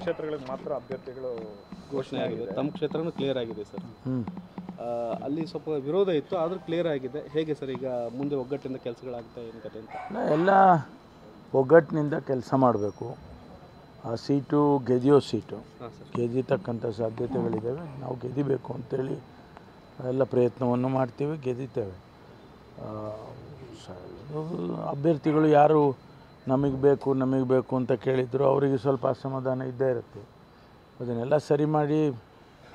ಕ್ಷೇತ್ರಗಳಿಗೆ ಮಾತ್ರ ಅಭ್ಯರ್ಥಿಗಳು ಘೋಷಣೆ ಆಗಿದೆ. ತಮ್ಮ ಕ್ಷೇತ್ರನೂ ಕ್ಲಿಯರ್ ಆಗಿದೆ ಸರ್. ಅಲ್ಲಿ ಸ್ವಲ್ಪ ವಿರೋಧ ಇತ್ತು, ಆದರೂ ಕ್ಲಿಯರ್ ಆಗಿದೆ. ಹೇಗೆ ಸರ್ ಈಗ ಮುಂದೆ ಒಗ್ಗಟ್ಟಿಂದ ಕೆಲಸಗಳಾಗ್ತಾ ಏನು ಕತೆ ಅಂತ? ಎಲ್ಲ ಒಗ್ಗಟ್ಟಿನಿಂದ ಕೆಲಸ ಮಾಡಬೇಕು. ಆ ಸೀಟು ಗೆದಿಯೋ ಸೀಟು, ಗೆದಿತಕ್ಕಂಥ ಸಾಧ್ಯತೆಗಳಿದ್ದಾವೆ. ನಾವು ಗೆದಿಬೇಕು ಅಂತೇಳಿ ಎಲ್ಲ ಪ್ರಯತ್ನವನ್ನು ಮಾಡ್ತೀವಿ, ಗೆದಿತೇವೆ. ಅಭ್ಯರ್ಥಿಗಳು ಯಾರು ನಮಗೆ ಬೇಕು ಅಂತ ಕೇಳಿದ್ರು, ಅವರಿಗೆ ಸ್ವಲ್ಪ ಅಸಮಾಧಾನ ಇದ್ದೇ ಇರುತ್ತೆ. ಅದನ್ನೆಲ್ಲ ಸರಿ ಮಾಡಿ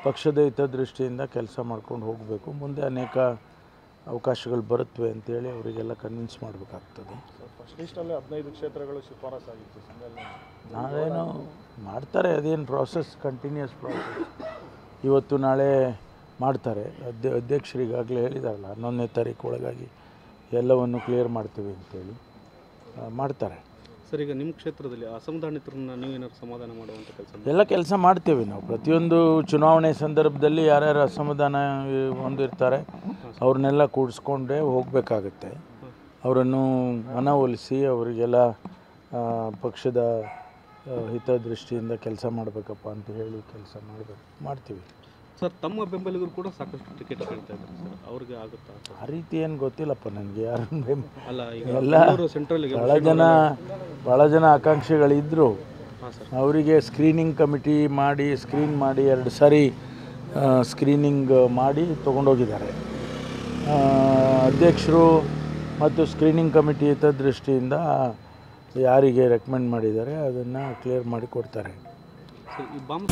ಪಕ್ಷದ ಹಿತದೃಷ್ಟಿಯಿಂದ ಕೆಲಸ ಮಾಡ್ಕೊಂಡು ಹೋಗಬೇಕು. ಮುಂದೆ ಅನೇಕ ಅವಕಾಶಗಳು ಬರುತ್ತವೆ ಅಂತೇಳಿ ಅವರಿಗೆಲ್ಲ ಕನ್ವಿನ್ಸ್ ಮಾಡಬೇಕಾಗ್ತದೆ. ಇಷ್ಟಲ್ಲೇ 15 ಕ್ಷೇತ್ರಗಳು ಶಿಫಾರಸಾಗಿತ್ತು. ನಾವೇನು ಮಾಡ್ತಾರೆ, ಅದೇನು ಪ್ರಾಸೆಸ್, ಕಂಟಿನ್ಯೂಸ್ ಪ್ರಾಸೆಸ್. ಇವತ್ತು ನಾಳೆ ಮಾಡ್ತಾರೆ. ಅಧ್ಯಕ್ಷರಿಗಾಗಲೇ ಹೇಳಿದಾರಲ್ಲ, 11ನೇ ತಾರೀಕು ಒಳಗಾಗಿ ಎಲ್ಲವನ್ನು ಕ್ಲಿಯರ್ ಮಾಡ್ತೀವಿ ಅಂತೇಳಿ ಮಾಡ್ತಾರೆ. ಸರ್, ಈಗ ನಿಮ್ಮ ಕ್ಷೇತ್ರದಲ್ಲಿ ಅಸಮಾಧಾನಿತರನ್ನ ನೀವೇನಾದ್ರು ಸಮಾಧಾನ ಮಾಡುವಂಥ ಎಲ್ಲ ಕೆಲಸ ಮಾಡ್ತೇವೆ ನಾವು. ಪ್ರತಿಯೊಂದು ಚುನಾವಣೆ ಸಂದರ್ಭದಲ್ಲಿ ಯಾರ್ಯಾರು ಅಸಮಾಧಾನ ಹೊಂದಿರ್ತಾರೆ ಅವ್ರನ್ನೆಲ್ಲ ಕೂಡಿಸ್ಕೊಂಡೇ ಹೋಗಬೇಕಾಗತ್ತೆ. ಅವರನ್ನು ಮನವೊಲಿಸಿ ಅವರಿಗೆಲ್ಲ ಪಕ್ಷದ ಹಿತದೃಷ್ಟಿಯಿಂದ ಕೆಲಸ ಮಾಡಬೇಕಪ್ಪ ಅಂತ ಹೇಳಿ ಕೆಲಸ ಮಾಡ್ತೀವಿ ಸರ್. ತಮ್ಮ ಬೆಂಬಲಿಗರು ಕೂಡ ಸಾಕಷ್ಟು ಟಿಕೆಟ್ ಕೇಳ್ತಾ ಇದ್ದಾರೆ ಸರ್, ಅವ್ರಿಗೆ ಆಗುತ್ತಾ? ಆ ರೀತಿ ಏನು ಗೊತ್ತಿಲ್ಲಪ್ಪ ನನಗೆ. ಯಾರು ಅಲ್ಲ, ಎಲ್ಲ ಸೆಂಟ್ರಲ್ಗೆ ಭಾಳ ಜನ ಆಕಾಂಕ್ಷಿಗಳಿದ್ದರು. ಅವರಿಗೆ ಸ್ಕ್ರೀನಿಂಗ್ ಕಮಿಟಿ ಮಾಡಿ ಸ್ಕ್ರೀನ್ ಮಾಡಿ 2 ಸಾರಿ ಸ್ಕ್ರೀನಿಂಗ್ ಮಾಡಿ ತೊಗೊಂಡೋಗಿದ್ದಾರೆ. ಅಧ್ಯಕ್ಷರು ಮತ್ತು ಸ್ಕ್ರೀನಿಂಗ್ ಕಮಿಟಿ ಹಿತದೃಷ್ಟಿಯಿಂದ ಯಾರಿಗೆ ರೆಕಮೆಂಡ್ ಮಾಡಿದ್ದಾರೆ ಅದನ್ನು ಕ್ಲಿಯರ್ ಮಾಡಿ ಕೊಡ್ತಾರೆ. ಸರ್, ಈ ಬಾಂಬ್